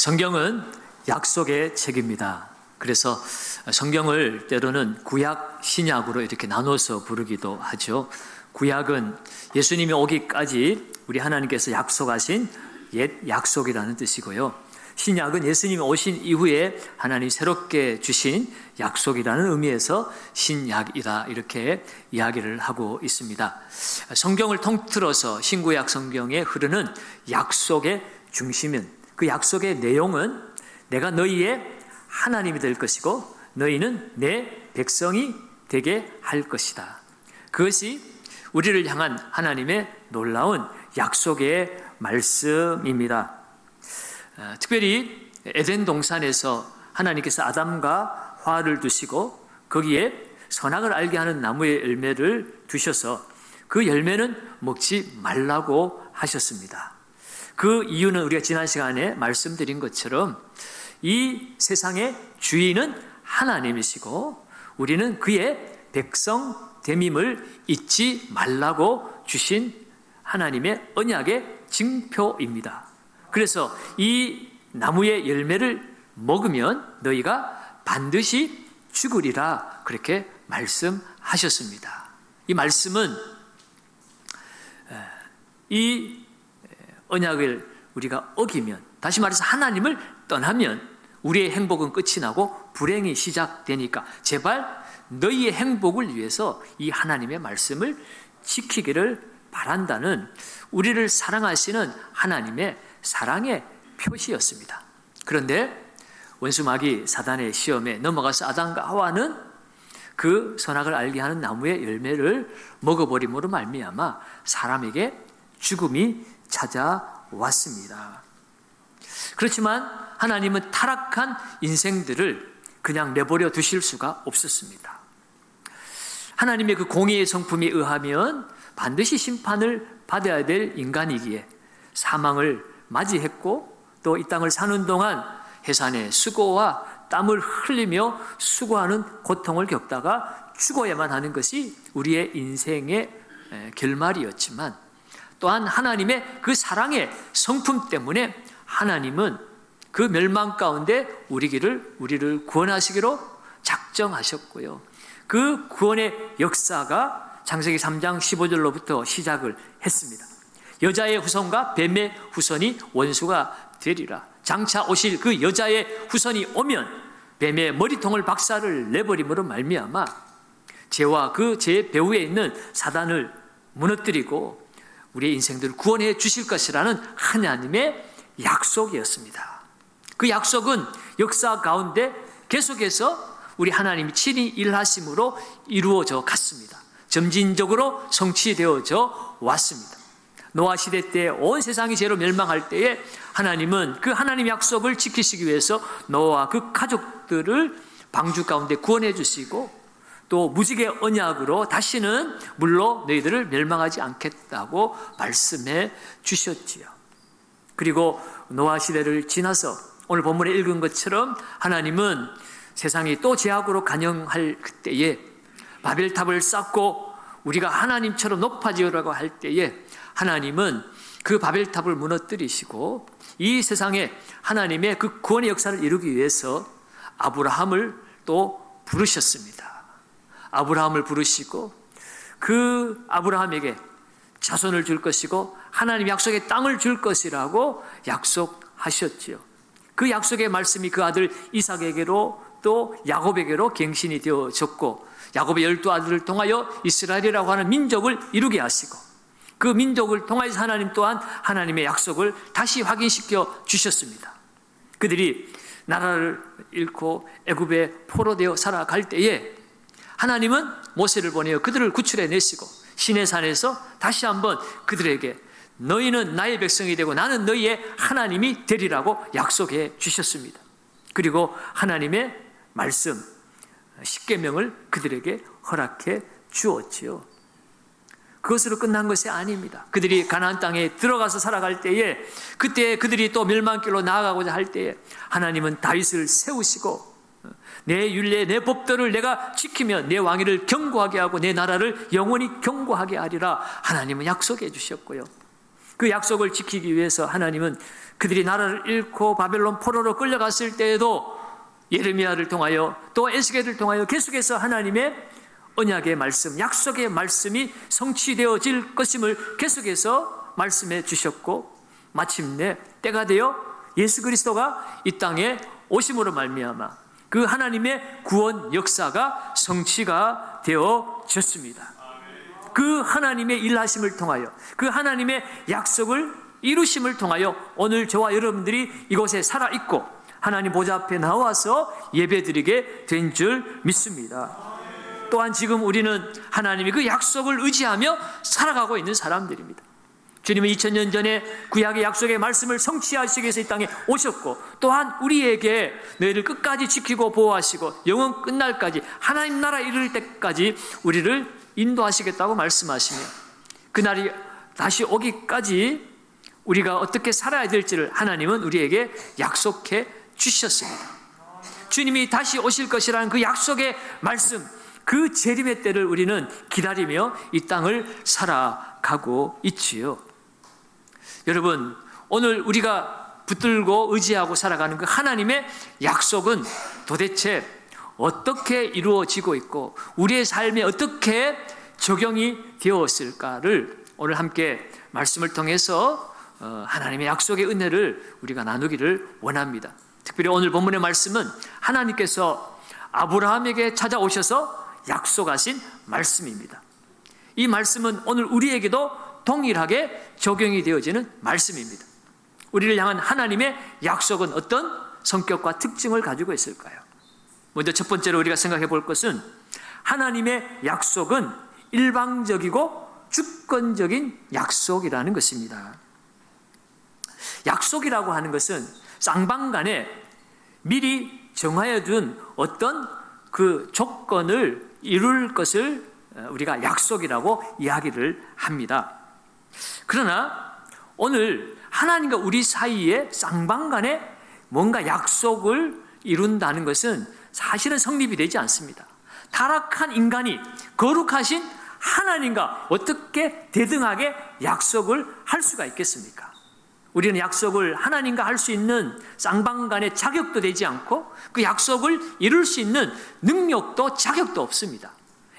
성경은 약속의 책입니다. 그래서 성경을 때로는 구약, 신약으로 이렇게 나눠서 부르기도 하죠. 구약은 예수님이 오기까지 우리 하나님께서 약속하신 옛 약속이라는 뜻이고요. 신약은 예수님이 오신 이후에 하나님이 새롭게 주신 약속이라는 의미에서 신약이다, 이렇게 이야기를 하고 있습니다. 성경을 통틀어서 신구약 성경에 흐르는 약속의 중심은, 그 약속의 내용은 내가 너희의 하나님이 될 것이고 너희는 내 백성이 되게 할 것이다. 그것이 우리를 향한 하나님의 놀라운 약속의 말씀입니다. 특별히 에덴 동산에서 하나님께서 아담과 화를 두시고 거기에 선악을 알게 하는 나무의 열매를 두셔서 그 열매는 먹지 말라고 하셨습니다. 그 이유는 우리가 지난 시간에 말씀드린 것처럼 이 세상의 주인은 하나님이시고 우리는 그의 백성 됨임을 잊지 말라고 주신 하나님의 언약의 징표입니다. 그래서 이 나무의 열매를 먹으면 너희가 반드시 죽으리라, 그렇게 말씀하셨습니다. 이 말씀은 이 언약을 우리가 어기면, 다시 말해서 하나님을 떠나면 우리의 행복은 끝이 나고 불행이 시작되니까 제발 너희의 행복을 위해서 이 하나님의 말씀을 지키기를 바란다는 우리를 사랑하시는 하나님의 사랑의 표시였습니다. 그런데 원수 마귀 사단의 시험에 넘어가서 아담과 하와는 그 선악을 알게 하는 나무의 열매를 먹어버림으로 말미암아 사람에게 죽음이 찾아왔습니다. 그렇지만 하나님은 타락한 인생들을 그냥 내버려 두실 수가 없었습니다. 하나님의 그 공의의 성품에 의하면 반드시 심판을 받아야 될 인간이기에 사망을 맞이했고 또 이 땅을 사는 동안 해산의 수고와 땀을 흘리며 수고하는 고통을 겪다가 죽어야만 하는 것이 우리의 인생의 결말이었지만 또한 하나님의 그 사랑의 성품 때문에 하나님은 그 멸망 가운데 우리를 구원하시기로 작정하셨고요. 그 구원의 역사가 창세기 3장 15절로부터 시작을 했습니다. 여자의 후손과 뱀의 후손이 원수가 되리라. 장차 오실 그 여자의 후손이 오면 뱀의 머리통을 박살을 내버림으로 말미암아 죄와 그 죄의 배후에 있는 사단을 무너뜨리고 우리의 인생들을 구원해 주실 것이라는 하나님의 약속이었습니다. 그 약속은 역사 가운데 계속해서 우리 하나님이 친히 일하심으로 이루어져 갔습니다. 점진적으로 성취되어져 왔습니다. 노아 시대 때 온 세상이 죄로 멸망할 때에 하나님은 그 하나님 약속을 지키시기 위해서 노아와 그 가족들을 방주 가운데 구원해 주시고 또 무지개 언약으로 다시는 물로 너희들을 멸망하지 않겠다고 말씀해 주셨지요. 그리고 노아 시대를 지나서 오늘 본문에 읽은 것처럼 하나님은 세상이 또 죄악으로 간영할 그때에 바벨탑을 쌓고 우리가 하나님처럼 높아지려고 할 때에 하나님은 그 바벨탑을 무너뜨리시고 이 세상에 하나님의 그 구원의 역사를 이루기 위해서 아브라함을 또 부르셨습니다. 아브라함을 부르시고 그 아브라함에게 자손을 줄 것이고 하나님 약속의 땅을 줄 것이라고 약속하셨지요. 그 약속의 말씀이 그 아들 이삭에게로 또 야곱에게로 갱신이 되어졌고 야곱의 12아들을 통하여 이스라엘이라고 하는 민족을 이루게 하시고 그 민족을 통하여서 하나님 또한 하나님의 약속을 다시 확인시켜 주셨습니다. 그들이 나라를 잃고 애굽에 포로되어 살아갈 때에 하나님은 모세를 보내어 그들을 구출해 내시고 시내산에서 다시 한번 그들에게 너희는 나의 백성이 되고 나는 너희의 하나님이 되리라고 약속해 주셨습니다. 그리고 하나님의 말씀 십계명을 그들에게 허락해 주었지요. 그것으로 끝난 것이 아닙니다. 그들이 가나안 땅에 들어가서 살아갈 때에 그때 그들이 또 멸망길로 나아가고자 할 때에 하나님은 다윗을 세우시고 내 율례 내 법도를 내가 지키면 내 왕위를 견고하게 하고 내 나라를 영원히 견고하게 하리라 하나님은 약속해 주셨고요. 그 약속을 지키기 위해서 하나님은 그들이 나라를 잃고 바벨론 포로로 끌려갔을 때에도 예레미야를 통하여 또 에스겔을 통하여 계속해서 하나님의 언약의 말씀, 약속의 말씀이 성취되어질 것임을 계속해서 말씀해 주셨고, 마침내 때가 되어 예수 그리스도가 이 땅에 오심으로 말미암아 그 하나님의 구원 역사가 성취가 되어졌습니다. 그 하나님의 일하심을 통하여, 그 하나님의 약속을 이루심을 통하여 오늘 저와 여러분들이 이곳에 살아있고 하나님 보좌 앞에 나와서 예배드리게 된 줄 믿습니다. 또한 지금 우리는 하나님이 그 약속을 의지하며 살아가고 있는 사람들입니다. 주님은 2000년 전에 구약의 약속의 말씀을 성취하시기 위해서 이 땅에 오셨고, 또한 우리에게 너희를 끝까지 지키고 보호하시고 영원 끝날까지 하나님 나라 이를 때까지 우리를 인도하시겠다고 말씀하시며, 그날이 다시 오기까지 우리가 어떻게 살아야 될지를 하나님은 우리에게 약속해 주셨습니다. 주님이 다시 오실 것이라는 그 약속의 말씀, 그 재림의 때를 우리는 기다리며 이 땅을 살아가고 있지요. 여러분, 오늘 우리가 붙들고 의지하고 살아가는 그 하나님의 약속은 도대체 어떻게 이루어지고 있고 우리의 삶에 어떻게 적용이 되었을까를 오늘 함께 말씀을 통해서 하나님의 약속의 은혜를 우리가 나누기를 원합니다. 특별히 오늘 본문의 말씀은 하나님께서 아브라함에게 찾아오셔서 약속하신 말씀입니다. 이 말씀은 오늘 우리에게도 동일하게 적용이 되어지는 말씀입니다. 우리를 향한 하나님의 약속은 어떤 성격과 특징을 가지고 있을까요? 먼저 첫 번째로 우리가 생각해 볼 것은, 하나님의 약속은 일방적이고 주권적인 약속이라는 것입니다. 약속이라고 하는 것은 쌍방간에 미리 정하여 둔 어떤 그 조건을 이룰 것을 우리가 약속이라고 이야기를 합니다. 그러나 오늘 하나님과 우리 사이에 쌍방간에 뭔가 약속을 이룬다는 것은 사실은 성립이 되지 않습니다. 타락한 인간이 거룩하신 하나님과 어떻게 대등하게 약속을 할 수가 있겠습니까? 우리는 약속을 하나님과 할 수 있는 쌍방간의 자격도 되지 않고 그 약속을 이룰 수 있는 능력도 자격도 없습니다.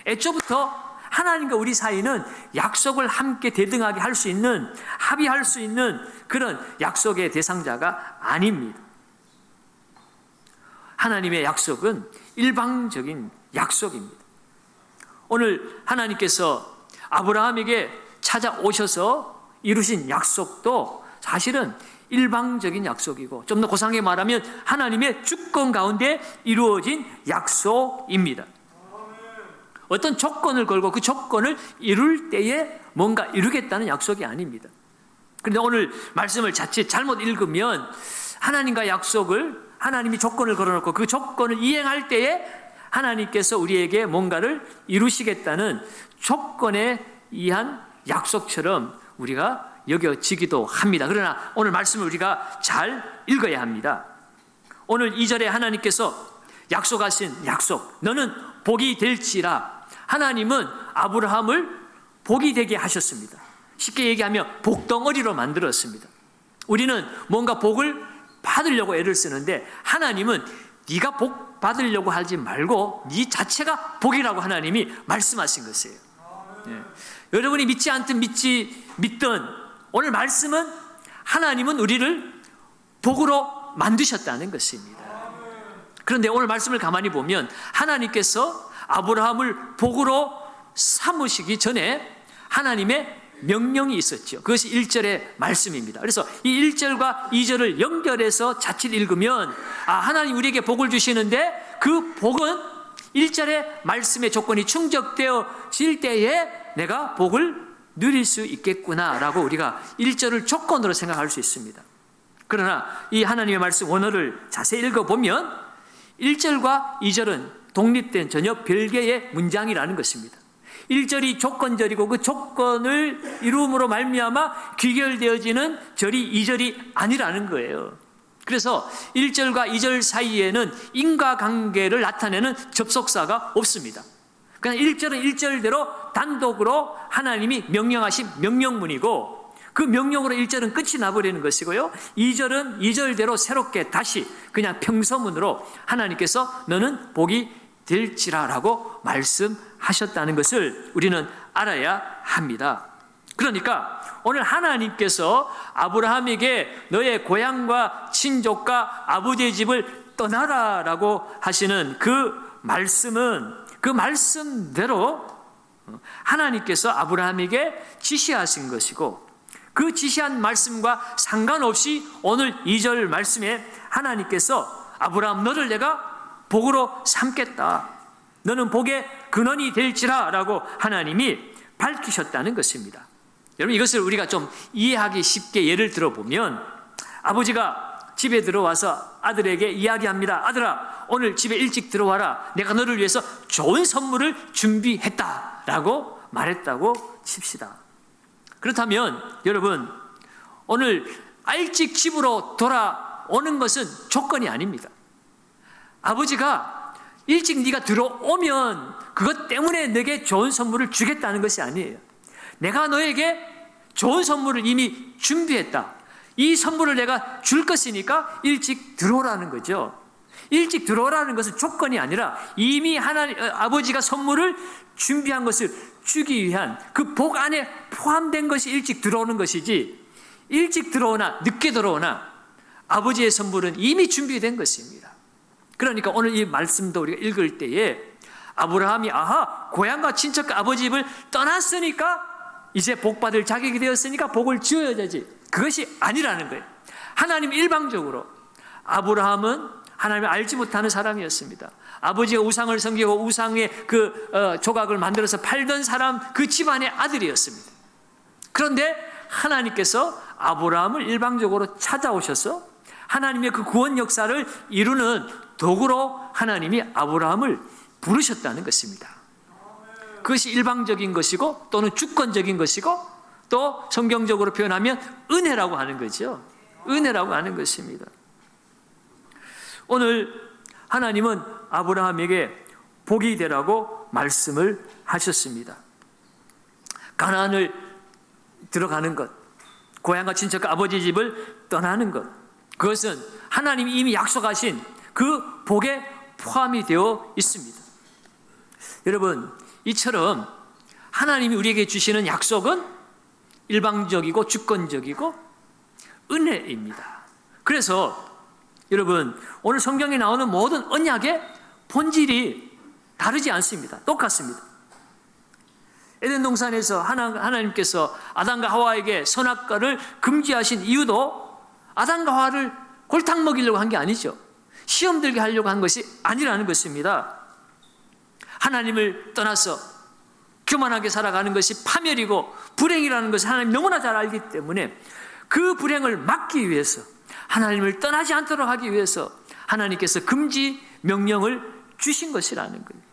애초부터 하나님과 우리 사이는 약속을 함께 대등하게 할 수 있는, 합의할 수 있는 그런 약속의 대상자가 아닙니다. 하나님의 약속은 일방적인 약속입니다. 오늘 하나님께서 아브라함에게 찾아오셔서 이루신 약속도 사실은 일방적인 약속이고, 좀 더 고상하게 말하면 하나님의 주권 가운데 이루어진 약속입니다. 어떤 조건을 걸고 그 조건을 이룰 때에 뭔가 이루겠다는 약속이 아닙니다. 그런데 오늘 말씀을 자칫 잘못 읽으면 하나님과 약속을, 하나님이 조건을 걸어놓고 그 조건을 이행할 때에 하나님께서 우리에게 뭔가를 이루시겠다는 조건에 의한 약속처럼 우리가 여겨지기도 합니다. 그러나 오늘 말씀을 우리가 잘 읽어야 합니다. 오늘 2절에 하나님께서 약속하신 약속, 너는 복이 될지라, 하나님은 아브라함을 복이 되게 하셨습니다. 쉽게 얘기하면 복덩어리로 만들었습니다. 우리는 뭔가 복을 받으려고 애를 쓰는데 하나님은 네가 복 받으려고 하지 말고 네 자체가 복이라고 하나님이 말씀하신 것이에요. 여러분이 믿지 않든 믿든 오늘 말씀은 하나님은 우리를 복으로 만드셨다는 것입니다. 그런데 오늘 말씀을 가만히 보면 하나님께서 아브라함을 복으로 삼으시기 전에 하나님의 명령이 있었죠. 그것이 1절의 말씀입니다. 그래서 이 1절과 2절을 연결해서 자칫 읽으면 하나님 우리에게 복을 주시는데 그 복은 1절의 말씀의 조건이 충족되어질 때에 내가 복을 누릴 수 있겠구나라고 우리가 1절을 조건으로 생각할 수 있습니다. 그러나 이 하나님의 말씀 원어를 자세히 읽어보면 1절과 2절은 독립된 전혀 별개의 문장이라는 것입니다. 1절이 조건절이고 그 조건을 이루음으로 말미암아 귀결되어지는 절이 2절이 아니라는 거예요. 그래서 1절과 2절 사이에는 인과관계를 나타내는 접속사가 없습니다. 그냥 1절은 1절대로 단독으로 하나님이 명령하신 명령문이고, 그 명령으로 1절은 끝이 나버리는 것이고요. 2절은 2절대로 새롭게 다시 그냥 평서문으로 하나님께서 너는 복이 될지라라고 말씀하셨다는 것을 우리는 알아야 합니다. 그러니까 오늘 하나님께서 아브라함에게 너의 고향과 친족과 아버지의 집을 떠나라라고 하시는 그 말씀은 그 말씀대로 하나님께서 아브라함에게 지시하신 것이고, 그 지시한 말씀과 상관없이 오늘 2절 말씀에 하나님께서 아브라함 너를 내가 복으로 삼겠다, 너는 복의 근원이 될지라 라고 하나님이 밝히셨다는 것입니다. 여러분, 이것을 우리가 좀 이해하기 쉽게 예를 들어보면, 아버지가 집에 들어와서 아들에게 이야기합니다. 아들아, 오늘 집에 일찍 들어와라. 내가 너를 위해서 좋은 선물을 준비했다 라고 말했다고 칩시다. 그렇다면 여러분, 오늘 일찍 집으로 돌아오는 것은 조건이 아닙니다. 아버지가 일찍 네가 들어오면 그것 때문에 내게 좋은 선물을 주겠다는 것이 아니에요. 내가 너에게 좋은 선물을 이미 준비했다. 이 선물을 내가 줄 것이니까 일찍 들어오라는 거죠. 일찍 들어오라는 것은 조건이 아니라 이미 하나님 아버지가 선물을 준비한 것을 주기 위한 그 복 안에 포함된 것이 일찍 들어오는 것이지, 일찍 들어오나 늦게 들어오나 아버지의 선물은 이미 준비된 것입니다. 그러니까 오늘 이 말씀도 우리가 읽을 때에 아브라함이 고향과 친척과 아버지 집을 떠났으니까 이제 복받을 자격이 되었으니까 복을 지어야지, 그것이 아니라는 거예요. 하나님 일방적으로, 아브라함은 하나님을 알지 못하는 사람이었습니다. 아버지가 우상을 섬기고 우상의 그 조각을 만들어서 팔던 사람, 그 집안의 아들이었습니다. 그런데 하나님께서 아브라함을 일방적으로 찾아오셔서 하나님의 그 구원 역사를 이루는 도구로 하나님이 아브라함을 부르셨다는 것입니다. 그것이 일방적인 것이고 또는 주권적인 것이고, 또 성경적으로 표현하면 은혜라고 하는 거죠. 은혜라고 하는 것입니다. 오늘 하나님은 아브라함에게 복이 되라고 말씀을 하셨습니다. 가나안을 들어가는 것, 고향과 친척과 아버지 집을 떠나는 것, 그것은 하나님이 이미 약속하신 그 복에 포함이 되어 있습니다. 여러분, 이처럼 하나님이 우리에게 주시는 약속은 일방적이고 주권적이고 은혜입니다. 그래서 여러분, 오늘 성경에 나오는 모든 언약의 본질이 다르지 않습니다. 똑같습니다. 에덴 동산에서 하나님께서 아담과 하와에게 선악과를 금지하신 이유도 아담과 하와를 골탕 먹이려고 한 게 아니죠. 시험 들게 하려고 한 것이 아니라는 것입니다. 하나님을 떠나서 교만하게 살아가는 것이 파멸이고 불행이라는 것을 하나님 너무나 잘 알기 때문에 그 불행을 막기 위해서, 하나님을 떠나지 않도록 하기 위해서 하나님께서 금지 명령을 주신 것이라는 거예요.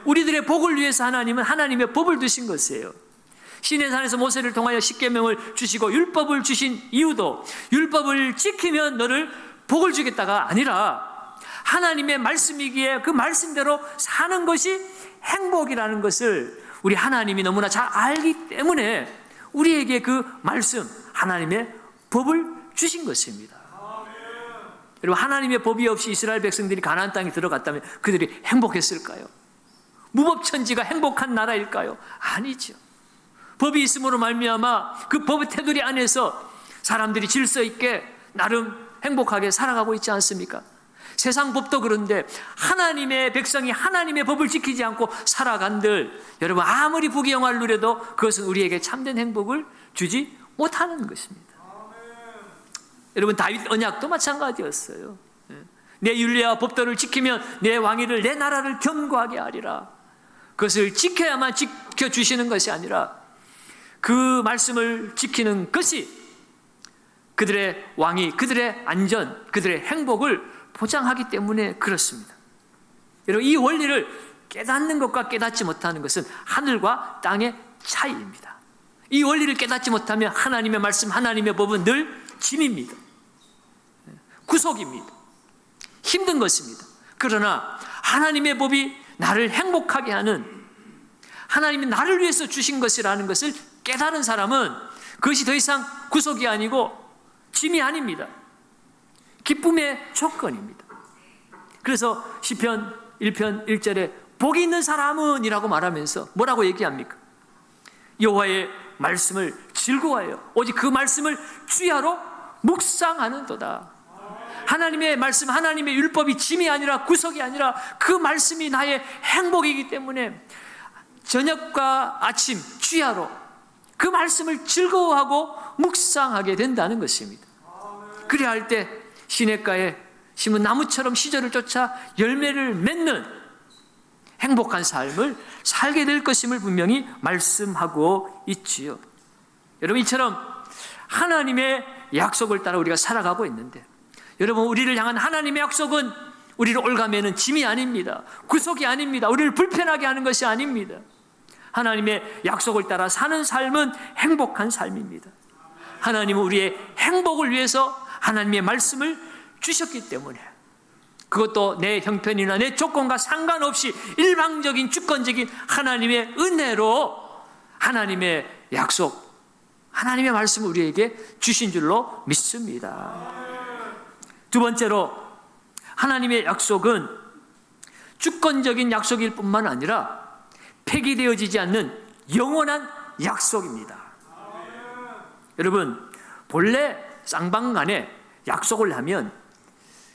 우리들의 복을 위해서 하나님은 하나님의 법을 두신 것이에요. 시내산에서 모세를 통하여 십계명을 주시고 율법을 주신 이유도 율법을 지키면 너를 복을 주겠다가 아니라 하나님의 말씀이기에 그 말씀대로 사는 것이 행복이라는 것을 우리 하나님이 너무나 잘 알기 때문에 우리에게 그 말씀, 하나님의 법을 주신 것입니다. 여러분, 하나님의 법이 없이 이스라엘 백성들이 가나안 땅에 들어갔다면 그들이 행복했을까요? 무법천지가 행복한 나라일까요? 아니죠. 법이 있음으로 말미암아 그 법의 테두리 안에서 사람들이 질서 있게 나름 행복하게 살아가고 있지 않습니까? 세상 법도 그런데 하나님의 백성이 하나님의 법을 지키지 않고 살아간들, 여러분 아무리 부귀영화를 누려도 그것은 우리에게 참된 행복을 주지 못하는 것입니다. 여러분, 다윗 언약도 마찬가지였어요. 내 율례와 법도를 지키면 내 왕위를, 내 나라를 견고하게 하리라. 그것을 지켜야만 지켜주시는 것이 아니라 그 말씀을 지키는 것이 그들의 왕위, 그들의 안전, 그들의 행복을 보장하기 때문에 그렇습니다. 여러분, 이 원리를 깨닫는 것과 깨닫지 못하는 것은 하늘과 땅의 차이입니다. 이 원리를 깨닫지 못하면 하나님의 말씀, 하나님의 법은 늘 짐입니다. 구속입니다. 힘든 것입니다. 그러나 하나님의 법이 나를 행복하게 하는, 하나님이 나를 위해서 주신 것이라는 것을 깨달은 사람은 그것이 더 이상 구속이 아니고 짐이 아닙니다. 기쁨의 조건입니다. 그래서 시편 1편 1절에 복이 있는 사람은 이라고 말하면서 뭐라고 얘기합니까? 여호와의 말씀을 즐거워하여 오직 그 말씀을 주야로 묵상하는도다. 하나님의 말씀, 하나님의 율법이 짐이 아니라 구속이 아니라 그 말씀이 나의 행복이기 때문에 저녁과 아침 주야로 그 말씀을 즐거워하고 묵상하게 된다는 것입니다. 그래야 할 때 시냇가에 심은 나무처럼 시절을 쫓아 열매를 맺는 행복한 삶을 살게 될 것임을 분명히 말씀하고 있지요. 여러분, 이처럼 하나님의 약속을 따라 우리가 살아가고 있는데, 여러분, 우리를 향한 하나님의 약속은 우리를 올가매는 짐이 아닙니다. 구속이 아닙니다. 우리를 불편하게 하는 것이 아닙니다. 하나님의 약속을 따라 사는 삶은 행복한 삶입니다. 하나님은 우리의 행복을 위해서 하나님의 말씀을 주셨기 때문에, 그것도 내 형편이나 내 조건과 상관없이 일방적인 주권적인 하나님의 은혜로 하나님의 약속, 하나님의 말씀을 우리에게 주신 줄로 믿습니다. 두 번째로, 하나님의 약속은 주권적인 약속일 뿐만 아니라 폐기되어지지 않는 영원한 약속입니다. 여러분, 본래 쌍방간에 약속을 하면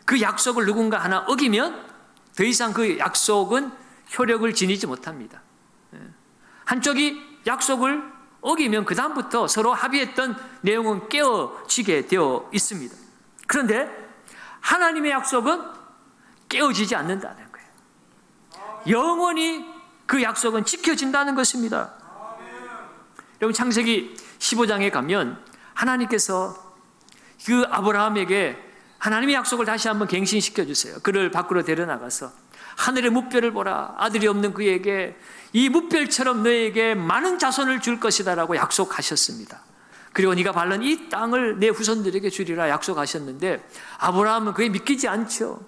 그 약속을 누군가 하나 어기면 더 이상 그 약속은 효력을 지니지 못합니다. 한쪽이 약속을 어기면 그 다음부터 서로 합의했던 내용은 깨어지게 되어 있습니다. 그런데 하나님의 약속은 깨어지지 않는다는 거예요. 영원히 그 약속은 지켜진다는 것입니다. 여러분, 창세기 15장에 가면 하나님께서 그 아브라함에게 하나님의 약속을 다시 한번 갱신시켜 주세요. 그를 밖으로 데려나가서 하늘의 무별을 보라. 아들이 없는 그에게 이 무별처럼 너에게 많은 자손을 줄 것이다 라고 약속하셨습니다. 그리고 네가 밟는 이 땅을 내 후손들에게 주리라 약속하셨는데, 아브라함은 그게 믿기지 않죠.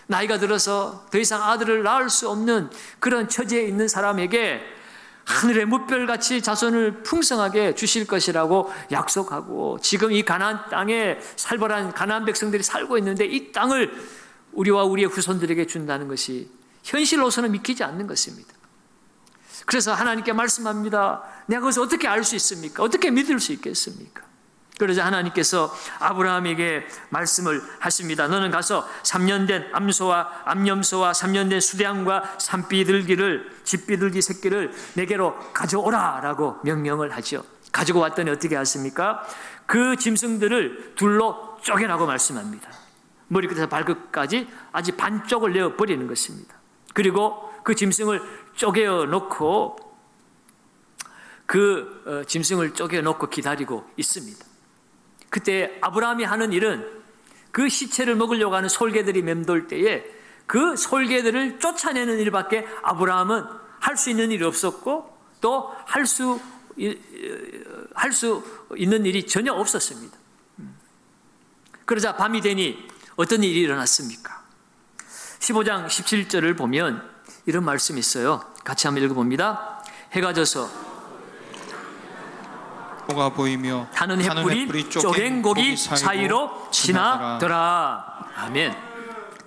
나이가 들어서 더 이상 아들을 낳을 수 없는 그런 처지에 있는 사람에게 하늘의 무별같이 자손을 풍성하게 주실 것이라고 약속하고, 지금 이 가나안 땅에 살벌한 가나안 백성들이 살고 있는데 이 땅을 우리와 우리의 후손들에게 준다는 것이 현실로서는 믿기지 않는 것입니다. 그래서 하나님께 말씀합니다. 내가 그것을 어떻게 알 수 있습니까? 어떻게 믿을 수 있겠습니까? 그러자 하나님께서 아브라함에게 말씀을 하십니다. 너는 가서 3년 된 암소와 암염소와 3년 된 수량과 산비둘기를, 집비둘기 새끼를 내게로 가져오라 라고 명령을 하죠. 가지고 왔더니 어떻게 하십니까? 그 짐승들을 둘로 쪼개라고 말씀합니다. 머리끝에서 발끝까지 아직 반쪽을 내어버리는 것입니다. 그리고 그 짐승을 쪼개어 놓고 짐승을 쪼개어 놓고 기다리고 있습니다. 그때 아브라함이 하는 일은 그 시체를 먹으려고 하는 솔개들이 맴돌 때에 그 솔개들을 쫓아내는 일밖에 아브라함은 할 수 있는 일이 없었고, 또 할 수 있는 일이 전혀 없었습니다. 그러자 밤이 되니 어떤 일이 일어났습니까? 15장 17절을 보면 이런 말씀이 있어요. 같이 한번 읽어봅니다. 해가 져서 가 보이며 타는 횃불이 쪼갠 고기 사이로 지나더라. 아멘.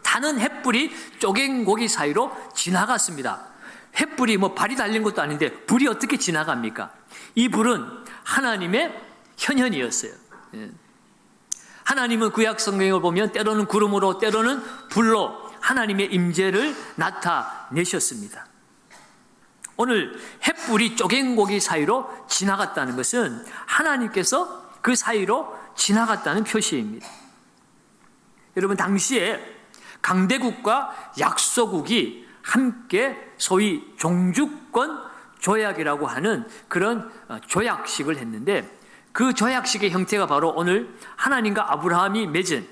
타는 횃불이 쪼갠 고기 사이로 지나갔습니다. 횃불이 뭐 발이 달린 것도 아닌데 불이 어떻게 지나갑니까? 이 불은 하나님의 현현이었어요. 하나님은 구약 성경을 보면 때로는 구름으로 때로는 불로 하나님의 임재를 나타내셨습니다. 오늘 횃불이 쪼갠 고기 사이로 지나갔다는 것은 하나님께서 그 사이로 지나갔다는 표시입니다. 여러분, 당시에 강대국과 약소국이 함께 소위 종주권 조약이라고 하는 그런 조약식을 했는데, 그 조약식의 형태가 바로 오늘 하나님과 아브라함이 맺은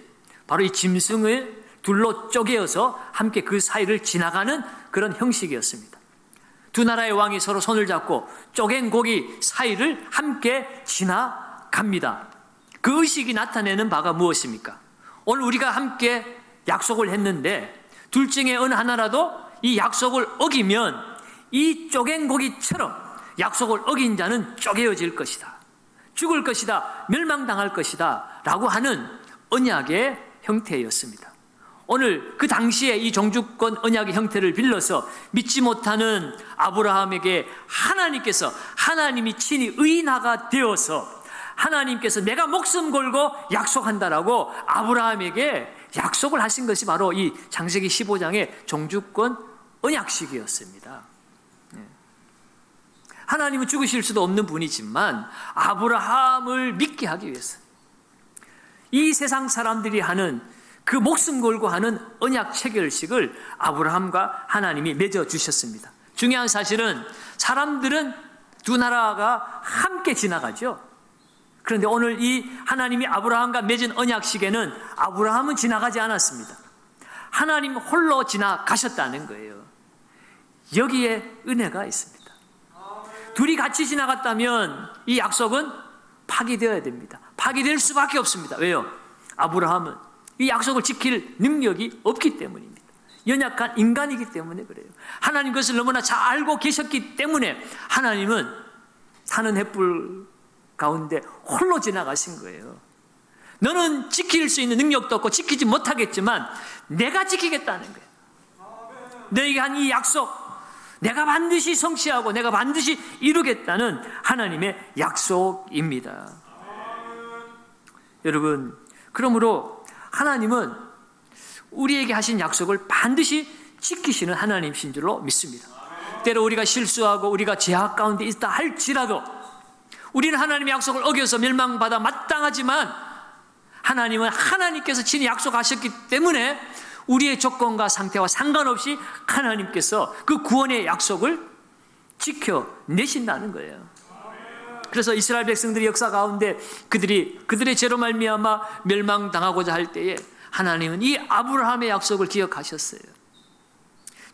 바로 이 짐승을 둘로 쪼개어서 함께 그 사이를 지나가는 그런 형식이었습니다. 두 나라의 왕이 서로 손을 잡고 쪼갠 고기 사이를 함께 지나갑니다. 그 의식이 나타내는 바가 무엇입니까? 오늘 우리가 함께 약속을 했는데 둘 중에 어느 하나라도 이 약속을 어기면 이 쪼갠 고기처럼 약속을 어긴 자는 쪼개어질 것이다. 죽을 것이다, 멸망당할 것이다 라고 하는 언약의 형태였습니다. 오늘 그 당시에 이 종주권 언약의 형태를 빌려서 믿지 못하는 아브라함에게 하나님이 친히 의인화가 되어서 하나님께서 내가 목숨 걸고 약속한다라고 아브라함에게 약속을 하신 것이 바로 이 창세기 15장의 종주권 언약식이었습니다. 하나님은 죽으실 수도 없는 분이지만 아브라함을 믿게 하기 위해서 이 세상 사람들이 하는 그 목숨 걸고 하는 언약 체결식을 아브라함과 하나님이 맺어주셨습니다. 중요한 사실은 사람들은 두 나라가 함께 지나가죠. 그런데 오늘 이 하나님이 아브라함과 맺은 언약식에는 아브라함은 지나가지 않았습니다. 하나님 홀로 지나가셨다는 거예요. 여기에 은혜가 있습니다. 둘이 같이 지나갔다면 이 약속은 파기되어야 됩니다. 파기될 수밖에 없습니다. 왜요? 아브라함은 이 약속을 지킬 능력이 없기 때문입니다. 연약한 인간이기 때문에 그래요. 하나님 그것을 너무나 잘 알고 계셨기 때문에 하나님은 사는 횃불 가운데 홀로 지나가신 거예요. 너는 지킬 수 있는 능력도 없고 지키지 못하겠지만 내가 지키겠다는 거예요. 너에게 한 이 약속 내가 반드시 성취하고 내가 반드시 이루겠다는 하나님의 약속입니다. 여러분, 그러므로 하나님은 우리에게 하신 약속을 반드시 지키시는 하나님이신 줄로 믿습니다. 때로 우리가 실수하고 우리가 죄악 가운데 있다 할지라도 우리는 하나님의 약속을 어겨서 멸망받아 마땅하지만 하나님은 하나님께서 친히 약속하셨기 때문에 우리의 조건과 상태와 상관없이 하나님께서 그 구원의 약속을 지켜내신다는 거예요. 그래서 이스라엘 백성들이 역사 가운데 그들의 죄로 말미암아 멸망당하고자 할 때에 하나님은 이 아브라함의 약속을 기억하셨어요.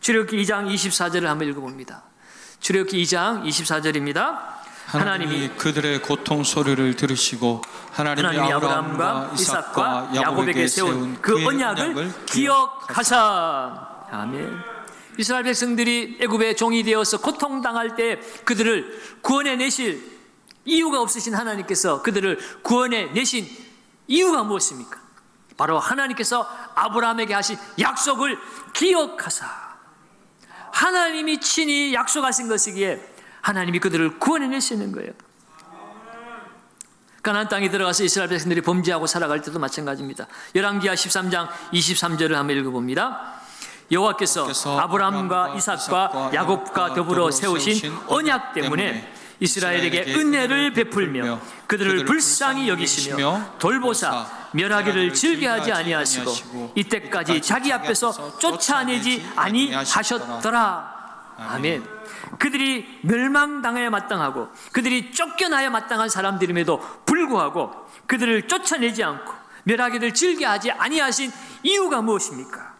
출애굽기 2장 24절을 한번 읽어봅니다. 출애굽기 2장 24절입니다. 하나님이 그들의 고통 소리를 들으시고 하나님이 아브라함과 이삭과 야곱에게 세운 그 언약을 기억하사. 아멘. 이스라엘 백성들이 애굽의 종이 되어서 고통당할 때 그들을 구원해 내실 이유가 없으신 하나님께서 그들을 구원해 내신 이유가 무엇입니까? 바로 하나님께서 아브라함에게 하신 약속을 기억하사. 하나님이 친히 약속하신 것이기에 하나님이 그들을 구원해 내시는 거예요. 가나안 땅에 들어가서 이스라엘 백성들이 범죄하고 살아갈 때도 마찬가지입니다. 열왕기하 13장 23절을 한번 읽어봅니다. 여호와께서 아브라함과 이삭과 야곱과 더불어 세우신 언약 때문에 이스라엘에게 은혜를 베풀며 그들을 불쌍히 여기시며 돌보사 멸하기를 즐겨하지 아니하시고 이때까지 자기 앞에서 쫓아내지 아니하셨더라. 아멘. 그들이 멸망당하여 마땅하고 그들이 쫓겨나야 마땅한 사람들임에도 불구하고 그들을 쫓아내지 않고 멸하기를 즐겨하지 아니하신 이유가 무엇입니까?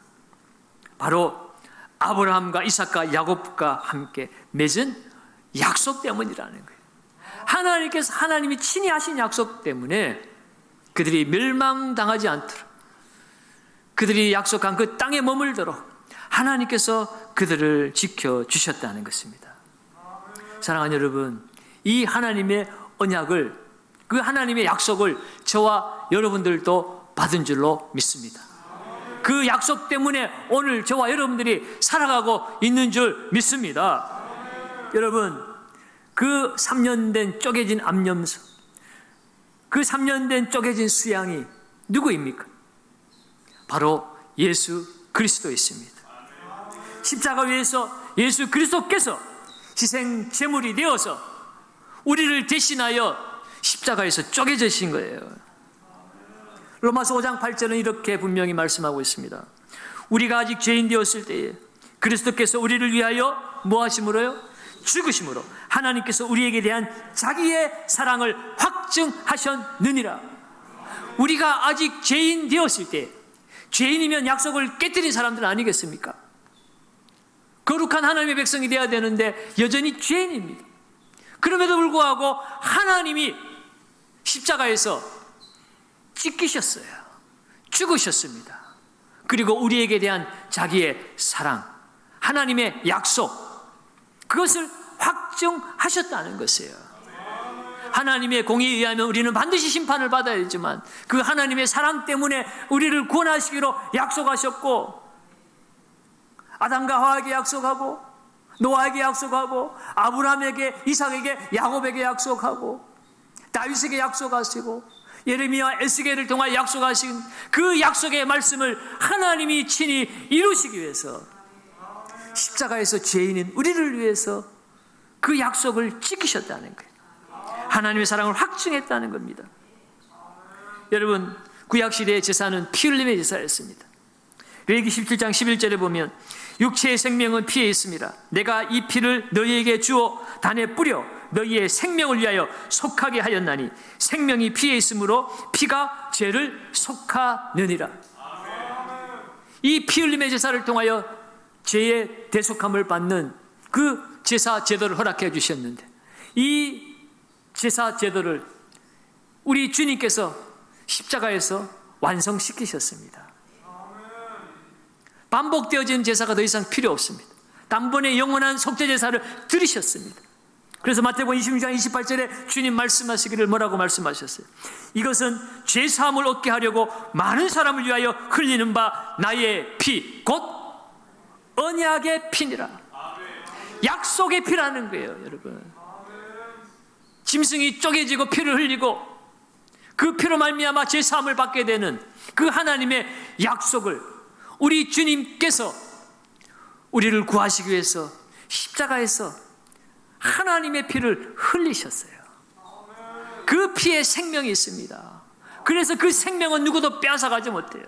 바로 아브라함과 이삭과 야곱과 함께 맺은 약속 때문이라는 거예요. 하나님이 친히 하신 약속 때문에 그들이 멸망당하지 않도록 그들이 약속한 그 땅에 머물도록 하나님께서 그들을 지켜주셨다는 것입니다. 사랑하는 여러분, 이 하나님의 언약을, 그 하나님의 약속을 저와 여러분들도 받은 줄로 믿습니다. 그 약속 때문에 오늘 저와 여러분들이 살아가고 있는 줄 믿습니다. 여러분, 그 3년 된 쪼개진 암염소, 그 3년 된 쪼개진 수양이 누구입니까? 바로 예수 그리스도이십니다. 십자가 위에서 예수 그리스도께서 희생 제물이 되어서 우리를 대신하여 십자가에서 쪼개지신 거예요. 로마서 5장 8절은 이렇게 분명히 말씀하고 있습니다. 우리가 아직 죄인 되었을 때에 그리스도께서 우리를 위하여 무엇하심으로요? 죽으심으로 하나님께서 우리에게 대한 자기의 사랑을 확증하셨느니라. 우리가 아직 죄인 되었을 때, 죄인이면 약속을 깨뜨린 사람들은 아니겠습니까? 거룩한 하나님의 백성이 되어야 되는데 여전히 죄인입니다. 그럼에도 불구하고 하나님이 십자가에서 찢기셨어요. 죽으셨습니다. 그리고 우리에게 대한 자기의 사랑, 하나님의 약속, 그것을 확증하셨다는 것이에요. 하나님의 공의에 의하면 우리는 반드시 심판을 받아야 되지만 그 하나님의 사랑 때문에 우리를 구원하시기로 약속하셨고, 아담과 하와에게 약속하고, 노아에게 약속하고, 아브라함에게, 이삭에게, 야곱에게 약속하고, 다윗에게 약속하시고, 예레미야, 에스겔을 통하여 약속하신 그 약속의 말씀을 하나님이 친히 이루시기 위해서 십자가에서 죄인인 우리를 위해서 그 약속을 지키셨다는 거예요. 하나님의 사랑을 확증했다는 겁니다. 여러분, 구약시대의 제사는 피 흘림의 제사였습니다. 레위기 17장 11절에 보면 육체의 생명은 피에 있습니다. 내가 이 피를 너희에게 주어 단에 뿌려 너희의 생명을 위하여 속하게 하였나니 생명이 피에 있으므로 피가 죄를 속하느니라. 이 피 흘림의 제사를 통하여 죄의 대속함을 받는 그 제사 제도를 허락해 주셨는데, 이 제사 제도를 우리 주님께서 십자가에서 완성시키셨습니다. 반복되어진 제사가 더 이상 필요 없습니다. 단번에 영원한 속죄 제사를 드리셨습니다. 그래서 마태복음 26장 28절에 주님 말씀하시기를 뭐라고 말씀하셨어요? 이것은 죄사함을 얻게 하려고 많은 사람을 위하여 흘리는 바 나의 피, 곧 언약의 피니라. 약속의 피라는 거예요, 여러분. 짐승이 쪼개지고 피를 흘리고 그 피로 말미암아 죄사함을 받게 되는 그 하나님의 약속을 우리 주님께서 우리를 구하시기 위해서 십자가에서 하나님의 피를 흘리셨어요. 그 피에 생명이 있습니다. 그래서 그 생명은 누구도 빼앗아가지 못해요.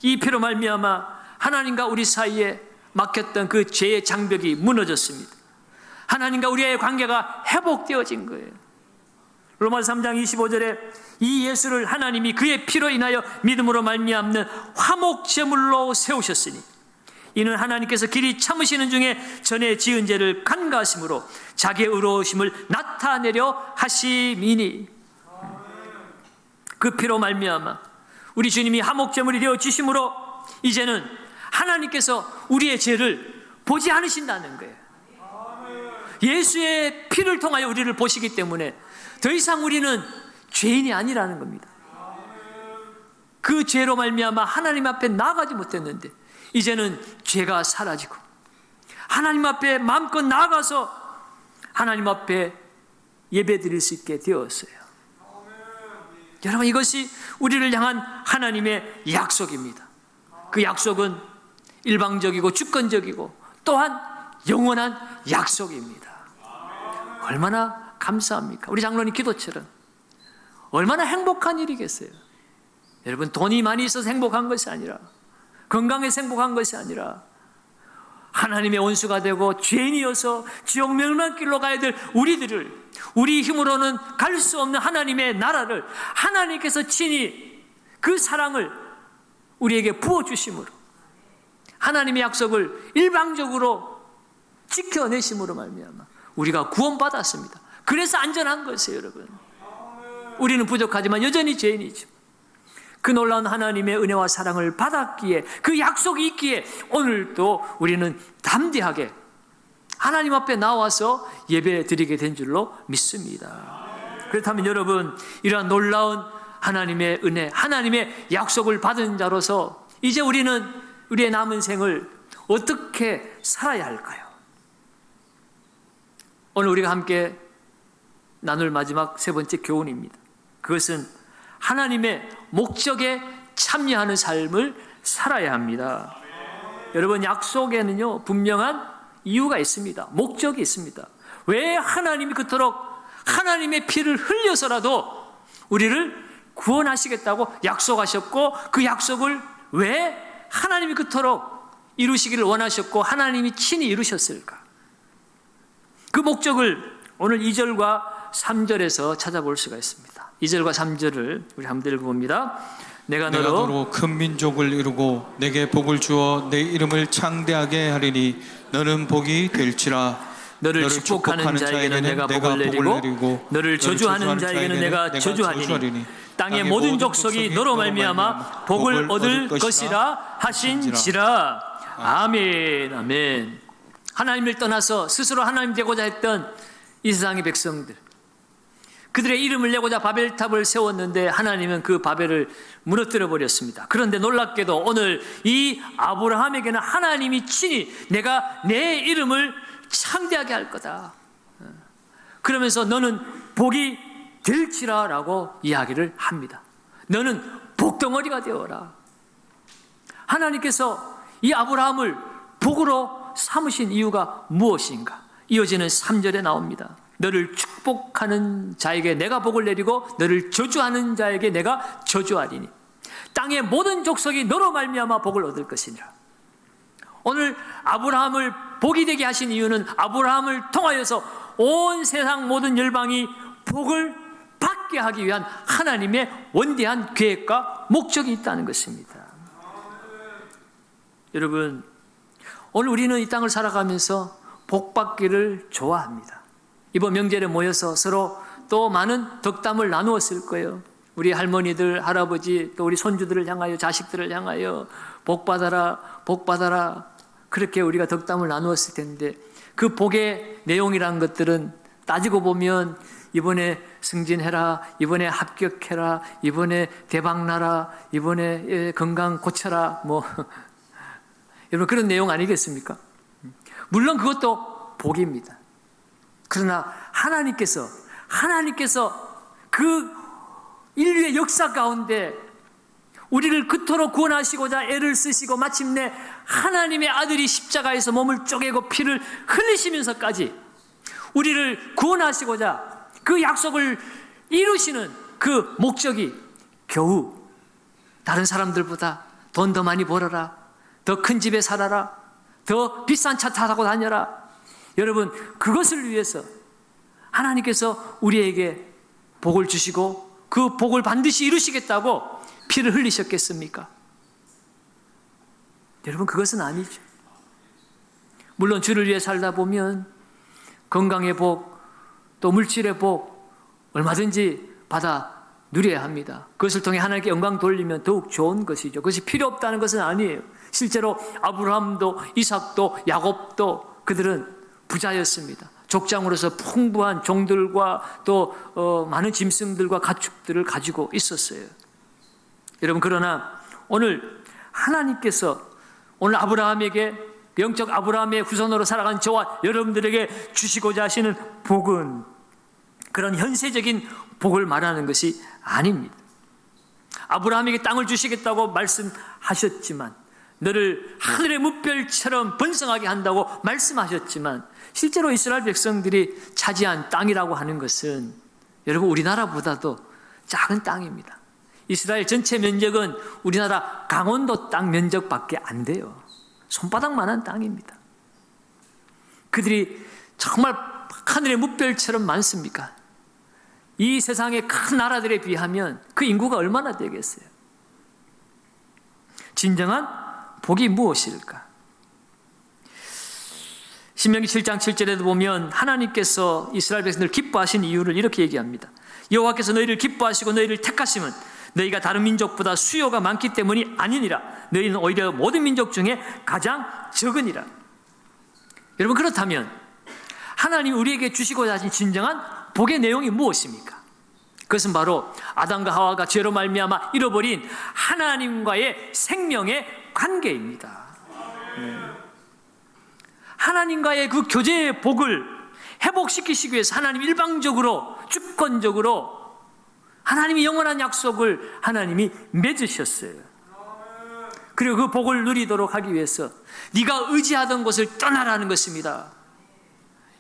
이 피로 말미암아 하나님과 우리 사이에 막혔던 그 죄의 장벽이 무너졌습니다. 하나님과 우리의 관계가 회복되어진 거예요. 로마서 3장 25절에 이 예수를 하나님이 그의 피로 인하여 믿음으로 말미암는 화목제물로 세우셨으니 이는 하나님께서 길이 참으시는 중에 전에 지은 죄를 간과하심으로 자기의 의로우심을 나타내려 하심이니, 그 피로 말미암아 우리 주님이 화목제물이 되어 주심으로 이제는 하나님께서 우리의 죄를 보지 않으신다는 거예요. 예수의 피를 통하여 우리를 보시기 때문에 더 이상 우리는 죄인이 아니라는 겁니다. 그 죄로 말미암아 하나님 앞에 나아가지 못했는데 이제는 죄가 사라지고 하나님 앞에 마음껏 나아가서 하나님 앞에 예배드릴 수 있게 되었어요. 여러분, 이것이 우리를 향한 하나님의 약속입니다. 그 약속은 일방적이고 주권적이고 또한 영원한 약속입니다. 얼마나 감사합니까? 우리 장로님 기도처럼 얼마나 행복한 일이겠어요. 여러분, 돈이 많이 있어서 행복한 것이 아니라, 건강해서 행복한 것이 아니라, 하나님의 원수가 되고 죄인이어서 지옥 멸망길로 가야 될 우리들을, 우리 힘으로는 갈 수 없는 하나님의 나라를 하나님께서 친히 그 사랑을 우리에게 부어주심으로, 하나님의 약속을 일방적으로 지켜내심으로 말미암아 우리가 구원받았습니다. 그래서 안전한 것이에요, 여러분. 우리는 부족하지만 여전히 죄인이죠. 그 놀라운 하나님의 은혜와 사랑을 받았기에, 그 약속이 있기에 오늘도 우리는 담대하게 하나님 앞에 나와서 예배 드리게 된 줄로 믿습니다. 그렇다면 여러분, 이러한 놀라운 하나님의 은혜, 하나님의 약속을 받은 자로서 이제 우리는 우리의 남은 생을 어떻게 살아야 할까요? 오늘 우리가 함께 나눌 마지막 세 번째 교훈입니다. 그것은 하나님의 목적에 참여하는 삶을 살아야 합니다. 여러분, 약속에는요 분명한 이유가 있습니다. 목적이 있습니다. 왜 하나님이 그토록 하나님의 피를 흘려서라도 우리를 구원하시겠다고 약속하셨고, 그 약속을 왜 하나님이 그토록 이루시기를 원하셨고 하나님이 친히 이루셨을까? 그 목적을 오늘 2절과 3절에서 찾아볼 수가 있습니다. 2절과 3절을 우리 한번 읽어봅니다. 내가 너로 큰 민족을 이루고 내게 복을 주어 내 이름을 창대하게 하리니 너는 복이 될지라. 너를 축복하는 자에게는 내가 복을 내리고 너를 저주하는 자에게는 내가 저주하리니 땅의 모든 족속이 너로 말미암아 복을 얻을 것이라 하신지라. 아멘, 아멘. 하나님을 떠나서 스스로 하나님 되고자 했던 이 세상의 백성들, 그들의 이름을 내고자 바벨탑을 세웠는데 하나님은 그 바벨을 무너뜨려 버렸습니다. 그런데 놀랍게도 오늘 이 아브라함에게는 하나님이 친히 내가 내 이름을 창대하게 할 거다, 그러면서 너는 복이 될지라 라고 이야기를 합니다. 너는 복덩어리가 되어라. 하나님께서 이 아브라함을 복으로 삼으신 이유가 무엇인가? 이어지는 3절에 나옵니다. 너를 축복하는 자에게 내가 복을 내리고 너를 저주하는 자에게 내가 저주하리니 땅의 모든 족속이 너로 말미암아 복을 얻을 것이니라. 오늘 아브라함을 복이 되게 하신 이유는 아브라함을 통하여서 온 세상 모든 열방이 복을 받게 하기 위한 하나님의 원대한 계획과 목적이 있다는 것입니다. 여러분, 오늘 우리는 이 땅을 살아가면서 복 받기를 좋아합니다. 이번 명절에 모여서 서로 또 많은 덕담을 나누었을 거예요. 우리 할머니들, 할아버지, 또 우리 손주들을 향하여, 자식들을 향하여 복 받아라, 복 받아라, 그렇게 우리가 덕담을 나누었을 텐데, 그 복의 내용이라는 것들은 따지고 보면 이번에 승진해라, 이번에 합격해라, 이번에 대박나라, 이번에 건강 고쳐라, 뭐 여러분 그런 내용 아니겠습니까? 물론 그것도 복입니다. 그러나 하나님께서 그 인류의 역사 가운데 우리를 그토록 구원하시고자 애를 쓰시고 마침내 하나님의 아들이 십자가에서 몸을 쪼개고 피를 흘리시면서까지 우리를 구원하시고자 그 약속을 이루시는 그 목적이 겨우 다른 사람들보다 돈 더 많이 벌어라, 더 큰 집에 살아라, 더 비싼 차 타고 다녀라. 여러분, 그것을 위해서 하나님께서 우리에게 복을 주시고 그 복을 반드시 이루시겠다고 피를 흘리셨겠습니까? 여러분, 그것은 아니죠. 물론 주를 위해 살다 보면 건강의 복, 또 물질의 복 얼마든지 받아 누려야 합니다. 그것을 통해 하나님께 영광 돌리면 더욱 좋은 것이죠. 그것이 필요 없다는 것은 아니에요. 실제로 아브라함도 이삭도 야곱도 그들은 부자였습니다. 족장으로서 풍부한 종들과 또 많은 짐승들과 가축들을 가지고 있었어요. 여러분, 그러나 오늘 하나님께서 오늘 아브라함에게, 영적 아브라함의 후손으로 살아간 저와 여러분들에게 주시고자 하시는 복은 그런 현세적인 복을 말하는 것이 아닙니다. 아브라함에게 땅을 주시겠다고 말씀하셨지만, 너를 하늘의 무별처럼 번성하게 한다고 말씀하셨지만, 실제로 이스라엘 백성들이 차지한 땅이라고 하는 것은 여러분 우리나라보다도 작은 땅입니다. 이스라엘 전체 면적은 우리나라 강원도 땅 면적밖에 안 돼요. 손바닥만한 땅입니다. 그들이 정말 하늘의 무별처럼 많습니까? 이 세상의 큰 나라들에 비하면 그 인구가 얼마나 되겠어요? 진정한 복이 무엇일까? 신명기 7장 7절에도 보면 하나님께서 이스라엘 백성들을 기뻐하신 이유를 이렇게 얘기합니다. 여호와께서 너희를 기뻐하시고 너희를 택하심은 너희가 다른 민족보다 수요가 많기 때문이 아니니라. 너희는 오히려 모든 민족 중에 가장 적으니라. 여러분, 그렇다면 하나님이 우리에게 주시고자 하신 진정한 복의 내용이 무엇입니까? 그것은 바로 아담과 하와가 죄로 말미암아 잃어버린 하나님과의 생명의 관계입니다. 하나님과의 그 교제의 복을 회복시키시기 위해서 하나님 일방적으로 주권적으로 하나님이 영원한 약속을 하나님이 맺으셨어요. 그리고 그 복을 누리도록 하기 위해서 네가 의지하던 곳을 떠나라는 것입니다.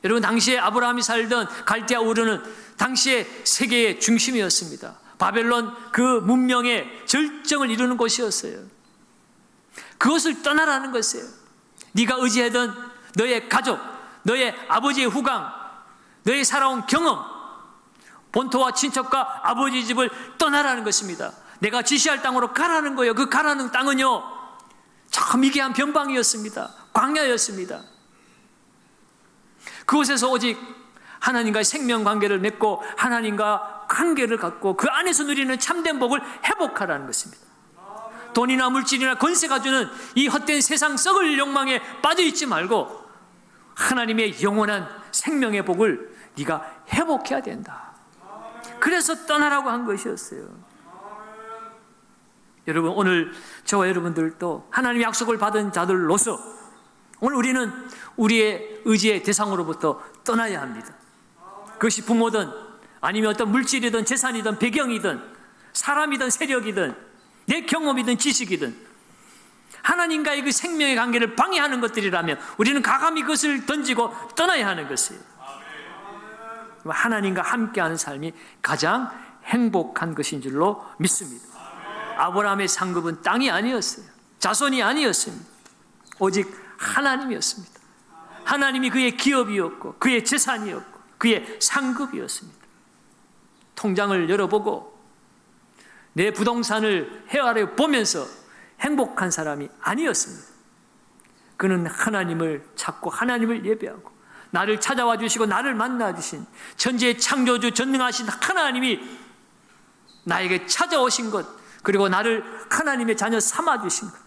여러분, 당시에 아브라함이 살던 갈대아 우르는 당시의 세계의 중심이었습니다. 바벨론 그 문명의 절정을 이루는 곳이었어요. 그것을 떠나라는 것이에요. 네가 의지하던 너의 가족, 너의 아버지의 후광, 너의 살아온 경험, 본토와 친척과 아버지 집을 떠나라는 것입니다. 내가 지시할 땅으로 가라는 거예요. 그 가라는 땅은요, 참 미개한 변방이었습니다. 광야였습니다. 그곳에서 오직 하나님과의 생명관계를 맺고 하나님과 관계를 갖고 그 안에서 누리는 참된 복을 회복하라는 것입니다. 돈이나 물질이나 권세가 주는 이 헛된 세상 썩을 욕망에 빠져있지 말고 하나님의 영원한 생명의 복을 네가 회복해야 된다. 그래서 떠나라고 한 것이었어요. 여러분, 오늘 저와 여러분들도 하나님의 약속을 받은 자들로서 오늘 우리는 우리의 의지의 대상으로부터 떠나야 합니다. 그것이 부모든 아니면 어떤 물질이든 재산이든 배경이든 사람이든 세력이든 내 경험이든 지식이든 하나님과의 그 생명의 관계를 방해하는 것들이라면 우리는 과감히 그것을 던지고 떠나야 하는 것이에요. 하나님과 함께하는 삶이 가장 행복한 것인 줄로 믿습니다. 아브라함의 상급은 땅이 아니었어요. 자손이 아니었습니다. 오직 하나님이었습니다. 하나님이 그의 기업이었고 그의 재산이었고 그의 상급이었습니다. 통장을 열어보고 내 부동산을 헤아려 보면서 행복한 사람이 아니었습니다. 그는 하나님을 찾고 하나님을 예배하고 나를 찾아와 주시고 나를 만나 주신 천지의 창조주 전능하신 하나님이 나에게 찾아오신 것, 그리고 나를 하나님의 자녀 삼아 주신 것,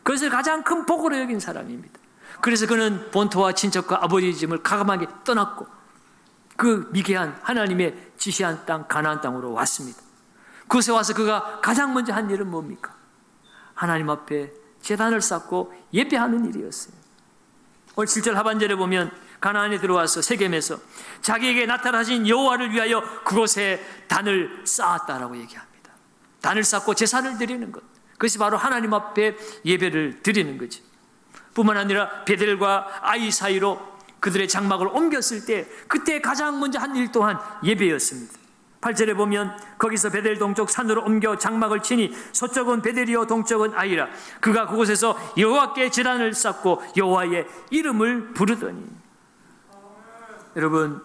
그것을 가장 큰 복으로 여긴 사람입니다. 그래서 그는 본토와 친척과 아버지의 집을 가감하게 떠났고 그 미개한 하나님의 지시한 땅 가나안 땅으로 왔습니다. 그곳에 와서 그가 가장 먼저 한 일은 뭡니까? 하나님 앞에 제단을 쌓고 예배하는 일이었어요. 오늘 7절 하반절에 보면 가나안에 들어와서 세겜에서 자기에게 나타나신 여호와를 위하여 그곳에 단을 쌓았다라고 얘기합니다. 단을 쌓고 제사를 드리는 것, 그것이 바로 하나님 앞에 예배를 드리는 거지. 뿐만 아니라 베델과 아이 사이로 그들의 장막을 옮겼을 때 그때 가장 먼저 한 일 또한 예배였습니다. 8절에 보면 거기서 베델 동쪽 산으로 옮겨 장막을 치니 서쪽은 베델이요 동쪽은 아이라. 그가 그곳에서 여호와께 제단을 쌓고 여호와의 이름을 부르더니. 여러분,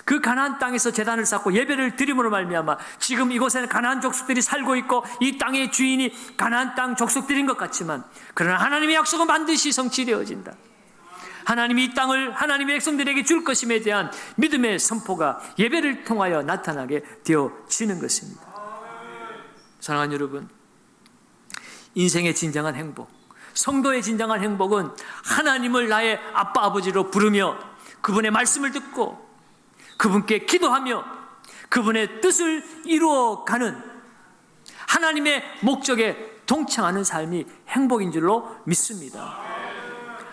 그 가나안 땅에서 제단을 쌓고 예배를 드림으로 말미암아 지금 이곳에는 가나안 족속들이 살고 있고 이 땅의 주인이 가나안 땅 족속들인 것 같지만, 그러나 하나님의 약속은 반드시 성취되어진다. 하나님이 이 땅을 하나님의 백성들에게 줄 것임에 대한 믿음의 선포가 예배를 통하여 나타나게 되어지는 것입니다. 사랑하는 여러분, 인생의 진정한 행복, 성도의 진정한 행복은 하나님을 나의 아빠 아버지로 부르며 그분의 말씀을 듣고 그분께 기도하며 그분의 뜻을 이루어가는 하나님의 목적에 동참하는 삶이 행복인 줄로 믿습니다.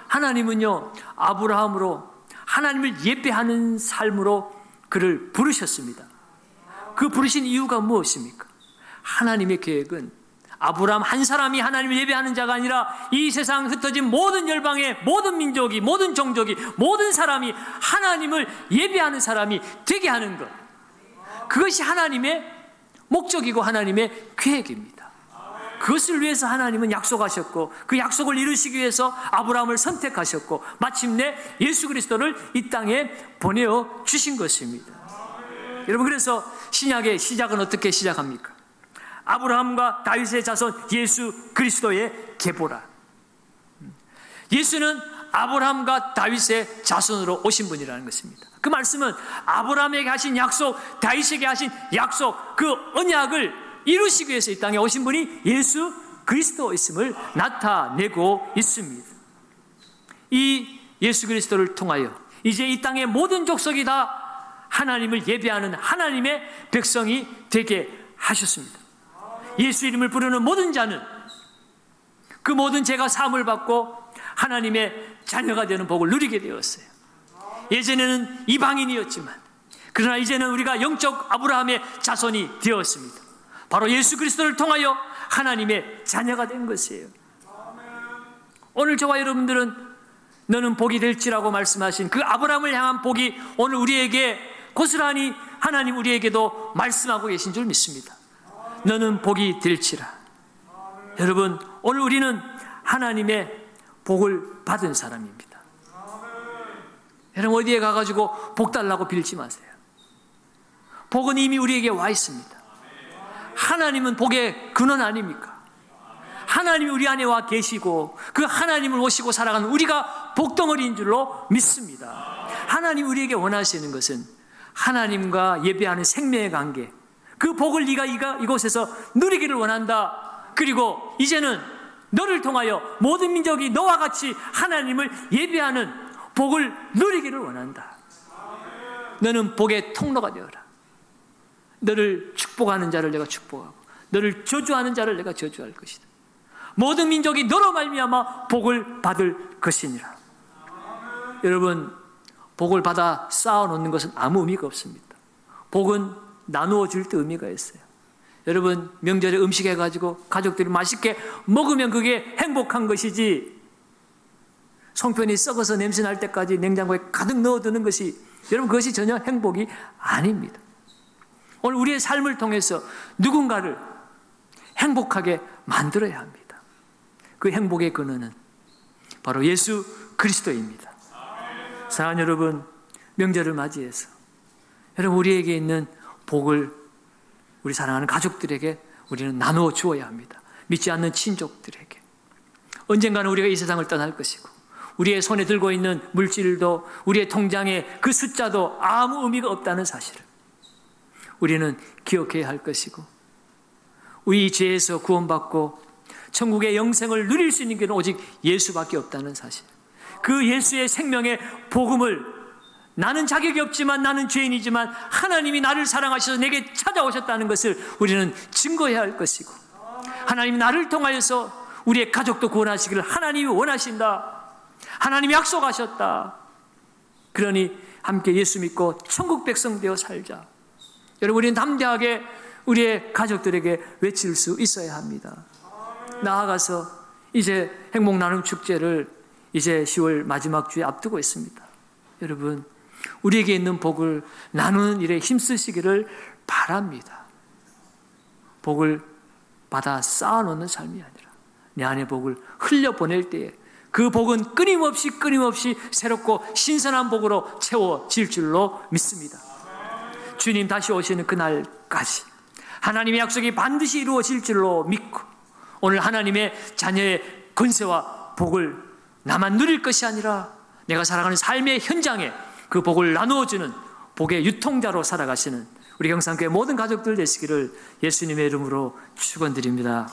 하나님은요, 아브라함으로 하나님을 예배하는 삶으로 그를 부르셨습니다. 그 부르신 이유가 무엇입니까? 하나님의 계획은 아브라함 한 사람이 하나님을 예배하는 자가 아니라 이 세상 흩어진 모든 열방의 모든 민족이, 모든 종족이, 모든 사람이 하나님을 예배하는 사람이 되게 하는 것, 그것이 하나님의 목적이고 하나님의 계획입니다. 그것을 위해서 하나님은 약속하셨고 그 약속을 이루시기 위해서 아브라함을 선택하셨고 마침내 예수 그리스도를 이 땅에 보내어 주신 것입니다. 여러분, 그래서 신약의 시작은 어떻게 시작합니까? 아브라함과 다윗의 자손 예수 그리스도의 계보라. 예수는 아브라함과 다윗의 자손으로 오신 분이라는 것입니다. 그 말씀은 아브라함에게 하신 약속, 다윗에게 하신 약속, 그 언약을 이루시기 위해서 이 땅에 오신 분이 예수 그리스도이심을 나타내고 있습니다. 이 예수 그리스도를 통하여 이제 이 땅의 모든 족속이 다 하나님을 예배하는 하나님의 백성이 되게 하셨습니다. 예수 이름을 부르는 모든 자는 그 모든 죄가 사함을 받고 하나님의 자녀가 되는 복을 누리게 되었어요. 예전에는 이방인이었지만 그러나 이제는 우리가 영적 아브라함의 자손이 되었습니다. 바로 예수 그리스도를 통하여 하나님의 자녀가 된 것이에요. 오늘 저와 여러분들은 너는 복이 될지라고 말씀하신 그 아브라함을 향한 복이 오늘 우리에게 고스란히 하나님 우리에게도 말씀하고 계신 줄 믿습니다. 너는 복이 될지라. 여러분, 오늘 우리는 하나님의 복을 받은 사람입니다. 여러분, 어디에 가가지고 복 달라고 빌지 마세요. 복은 이미 우리에게 와 있습니다. 하나님은 복의 근원 아닙니까? 하나님이 우리 안에 와 계시고 그 하나님을 모시고 살아가는 우리가 복덩어리인 줄로 믿습니다. 하나님 우리에게 원하시는 것은 하나님과 예배하는 생명의 관계, 그 복을 네가 이곳에서 누리기를 원한다. 그리고 이제는 너를 통하여 모든 민족이 너와 같이 하나님을 예배하는 복을 누리기를 원한다. 너는 복의 통로가 되어라. 너를 축복하는 자를 내가 축복하고 너를 저주하는 자를 내가 저주할 것이다. 모든 민족이 너로 말미암아 복을 받을 것이니라. 여러분, 복을 받아 쌓아놓는 것은 아무 의미가 없습니다. 복은 나누어 줄 때 의미가 있어요. 여러분, 명절에 음식 해가지고 가족들이 맛있게 먹으면 그게 행복한 것이지, 송편이 썩어서 냄새 날 때까지 냉장고에 가득 넣어두는 것이, 여러분, 그것이 전혀 행복이 아닙니다. 오늘 우리의 삶을 통해서 누군가를 행복하게 만들어야 합니다. 그 행복의 근원은 바로 예수 그리스도입니다. 사랑하는 여러분, 명절을 맞이해서 여러분, 우리에게 있는 복을 우리 사랑하는 가족들에게 우리는 나누어 주어야 합니다. 믿지 않는 친족들에게. 언젠가는 우리가 이 세상을 떠날 것이고 우리의 손에 들고 있는 물질도, 우리의 통장에 그 숫자도 아무 의미가 없다는 사실을 우리는 기억해야 할 것이고, 우리 죄에서 구원받고 천국의 영생을 누릴 수 있는 길은 오직 예수밖에 없다는 사실, 그 예수의 생명의 복음을, 나는 자격이 없지만, 나는 죄인이지만 하나님이 나를 사랑하셔서 내게 찾아오셨다는 것을 우리는 증거해야 할 것이고, 하나님이 나를 통하여서 우리의 가족도 구원하시기를 하나님이 원하신다, 하나님이 약속하셨다. 그러니 함께 예수 믿고 천국 백성 되어 살자. 여러분, 우리는 담대하게 우리의 가족들에게 외칠 수 있어야 합니다. 나아가서 이제 행복 나눔 축제를 이제 10월 마지막 주에 앞두고 있습니다. 여러분, 우리에게 있는 복을 나누는 일에 힘쓰시기를 바랍니다. 복을 받아 쌓아놓는 삶이 아니라 내 안의 복을 흘려보낼 때에 그 복은 끊임없이 새롭고 신선한 복으로 채워질 줄로 믿습니다. 주님 다시 오시는 그날까지 하나님의 약속이 반드시 이루어질 줄로 믿고, 오늘 하나님의 자녀의 권세와 복을 나만 누릴 것이 아니라 내가 살아가는 삶의 현장에 그 복을 나누어주는 복의 유통자로 살아가시는 우리 경상교회 모든 가족들 되시기를 예수님의 이름으로 축원드립니다.